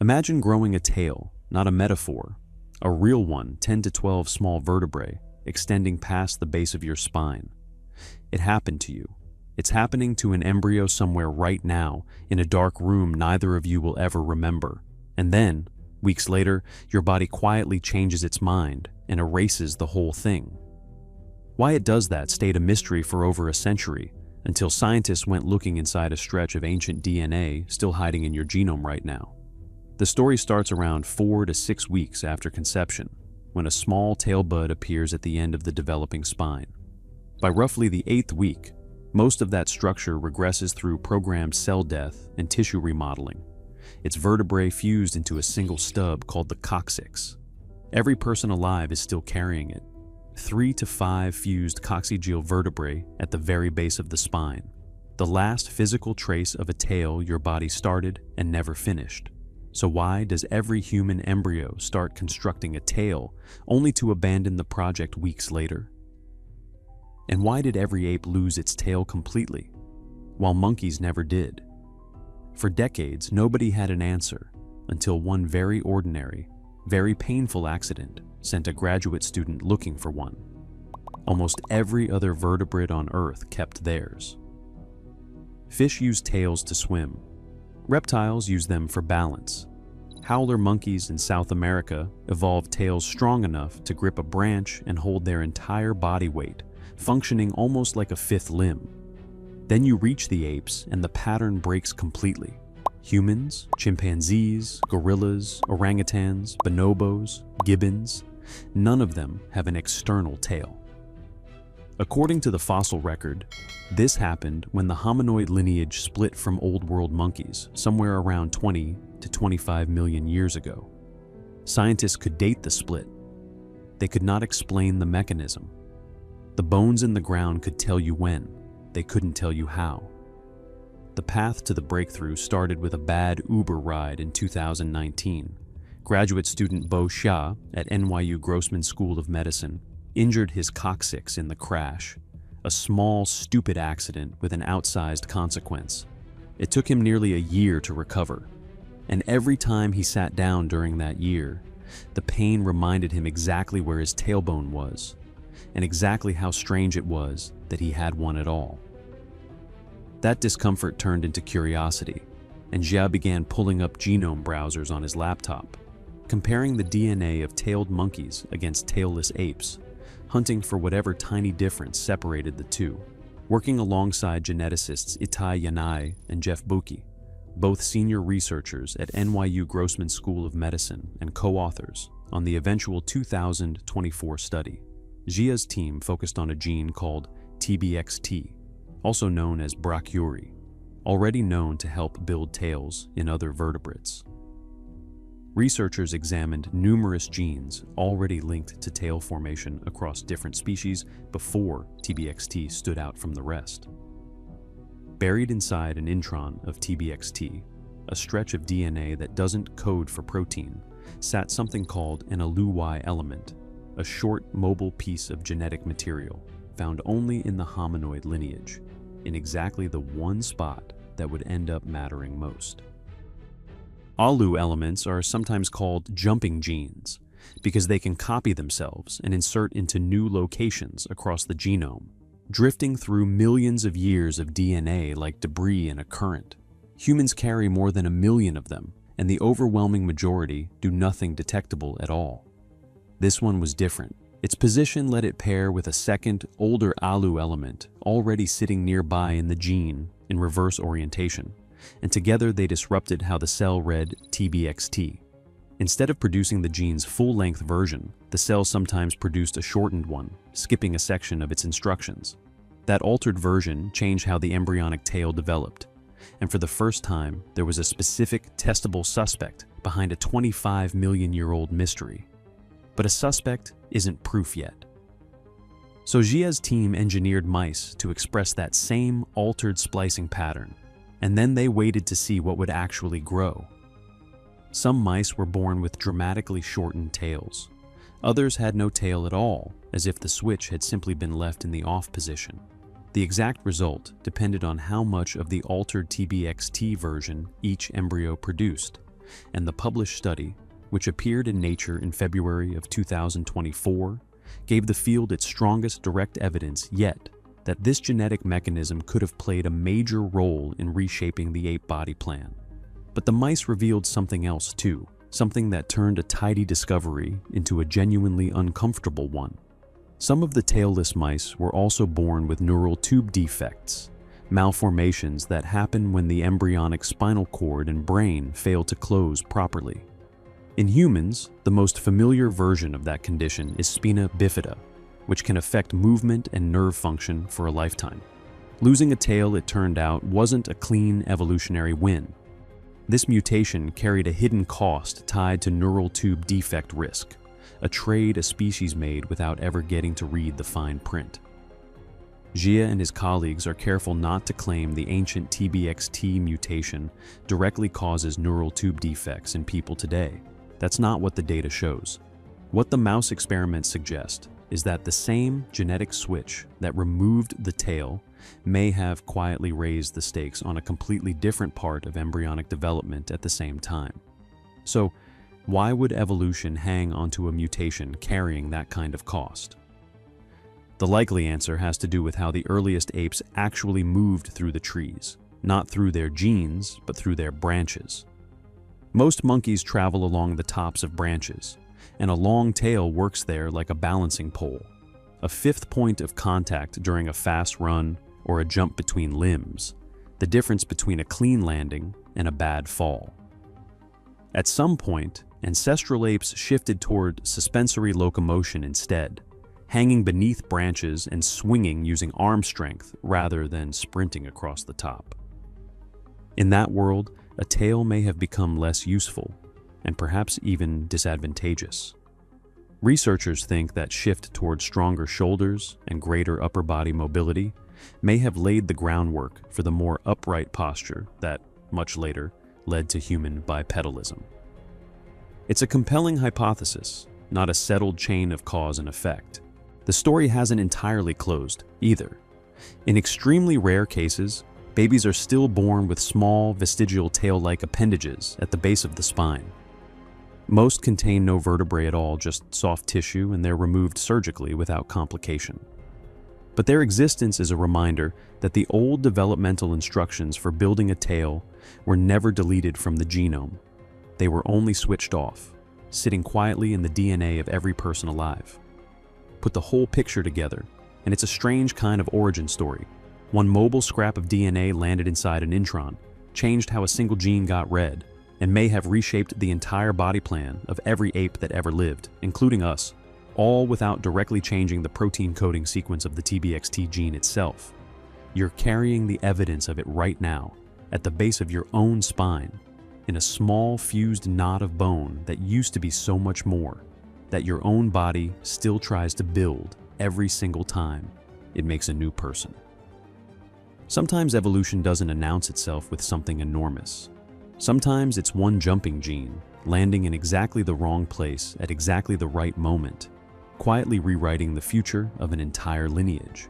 Imagine growing a tail, not a metaphor, a real one, 10 to 12 small vertebrae, extending past the base of your spine. It happened to you. It's happening to an embryo somewhere right now, in a dark room neither of you will ever remember. And then, weeks later, your body quietly changes its mind and erases the whole thing. Why it does that stayed a mystery for over a century, until scientists went looking inside a stretch of ancient DNA still hiding in your genome right now. The story starts around 4 to 6 weeks after conception, when a small tail bud appears at the end of the developing spine. By roughly the 8th week, most of that structure regresses through programmed cell death and tissue remodeling. Its vertebrae fused into a single stub called the coccyx. Every person alive is still carrying it. 3 to 5 fused coccygeal vertebrae at the very base of the spine. The last physical trace of a tail your body started and never finished. So why does every human embryo start constructing a tail only to abandon the project weeks later? And why did every ape lose its tail completely, while monkeys never did? For decades, nobody had an answer until one very ordinary, very painful accident sent a graduate student looking for one. Almost every other vertebrate on Earth kept theirs. Fish use tails to swim. Reptiles use them for balance. Howler monkeys in South America evolved tails strong enough to grip a branch and hold their entire body weight, functioning almost like a fifth limb. Then you reach the apes and the pattern breaks completely. Humans, chimpanzees, gorillas, orangutans, bonobos, gibbons, none of them have an external tail. According to the fossil record, this happened when the hominoid lineage split from Old World monkeys somewhere around 20 to 25 million years ago. Scientists could date the split. They could not explain the mechanism. The bones in the ground could tell you when. They couldn't tell you how. The path to the breakthrough started with a bad Uber ride in 2019. Graduate student Bo Xia at NYU Grossman School of Medicine injured his coccyx in the crash, a small, stupid accident with an outsized consequence. It took him nearly a year to recover, and every time he sat down during that year, the pain reminded him exactly where his tailbone was, and exactly how strange it was that he had one at all. That discomfort turned into curiosity, and Xia began pulling up genome browsers on his laptop, comparing the DNA of tailed monkeys against tailless apes, hunting for whatever tiny difference separated the two, working alongside geneticists Itai Yanai and Jeff Buki, both senior researchers at NYU Grossman School of Medicine and co-authors on the eventual 2024 study. Xia's team focused on a gene called TBXT, also known as brachyury, already known to help build tails in other vertebrates. Researchers examined numerous genes already linked to tail formation across different species before TBXT stood out from the rest. Buried inside an intron of TBXT, a stretch of DNA that doesn't code for protein, sat something called an ALU-Y element, a short, mobile piece of genetic material found only in the hominoid lineage, in exactly the one spot that would end up mattering most. ALU elements are sometimes called jumping genes because they can copy themselves and insert into new locations across the genome, drifting through millions of years of DNA like debris in a current. Humans carry more than 1 million of them, and the overwhelming majority do nothing detectable at all. This one was different. Its position let it pair with a second, older ALU element already sitting nearby in the gene in reverse orientation, and together they disrupted how the cell read TBXT. Instead of producing the gene's full-length version, the cell sometimes produced a shortened one, skipping a section of its instructions. That altered version changed how the embryonic tail developed, and for the first time, there was a specific, testable suspect behind a 25-million-year-old mystery. But a suspect isn't proof yet. So Xia's team engineered mice to express that same altered splicing pattern, and then they waited to see what would actually grow. Some mice were born with dramatically shortened tails. Others had no tail at all, as if the switch had simply been left in the off position. The exact result depended on how much of the altered TBXT version each embryo produced, and the published study, which appeared in Nature in February of 2024, gave the field its strongest direct evidence yet that this genetic mechanism could have played a major role in reshaping the ape body plan. But the mice revealed something else too, something that turned a tidy discovery into a genuinely uncomfortable one. Some of the tailless mice were also born with neural tube defects, malformations that happen when the embryonic spinal cord and brain fail to close properly. In humans, the most familiar version of that condition is spina bifida, which can affect movement and nerve function for a lifetime. Losing a tail, it turned out, wasn't a clean evolutionary win. This mutation carried a hidden cost tied to neural tube defect risk, a trade a species made without ever getting to read the fine print. Jia and his colleagues are careful not to claim the ancient TBXT mutation directly causes neural tube defects in people today. That's not what the data shows. What the mouse experiments suggest is that the same genetic switch that removed the tail may have quietly raised the stakes on a completely different part of embryonic development at the same time. So, why would evolution hang onto a mutation carrying that kind of cost? The likely answer has to do with how the earliest apes actually moved through the trees, not through their genes, but through their branches. Most monkeys travel along the tops of branches, and a long tail works there like a balancing pole, a fifth point of contact during a fast run or a jump between limbs, the difference between a clean landing and a bad fall. At some point, ancestral apes shifted toward suspensory locomotion instead, hanging beneath branches and swinging using arm strength rather than sprinting across the top. In that world, a tail may have become less useful, and perhaps even disadvantageous. Researchers think that shift toward stronger shoulders and greater upper body mobility may have laid the groundwork for the more upright posture that, much later, led to human bipedalism. It's a compelling hypothesis, not a settled chain of cause and effect. The story hasn't entirely closed, either. In extremely rare cases, babies are still born with small, vestigial tail-like appendages at the base of the spine. Most contain no vertebrae at all, just soft tissue, and they're removed surgically without complication. But their existence is a reminder that the old developmental instructions for building a tail were never deleted from the genome. They were only switched off, sitting quietly in the DNA of every person alive. Put the whole picture together, and it's a strange kind of origin story. One mobile scrap of DNA landed inside an intron, changed how a single gene got read, and may have reshaped the entire body plan of every ape that ever lived, including us, all without directly changing the protein coding sequence of the TBXT gene itself. You're carrying the evidence of it right now, at the base of your own spine, in a small fused knot of bone that used to be so much more, that your own body still tries to build every single time it makes a new person. Sometimes evolution doesn't announce itself with something enormous. Sometimes it's one jumping gene, landing in exactly the wrong place at exactly the right moment, quietly rewriting the future of an entire lineage.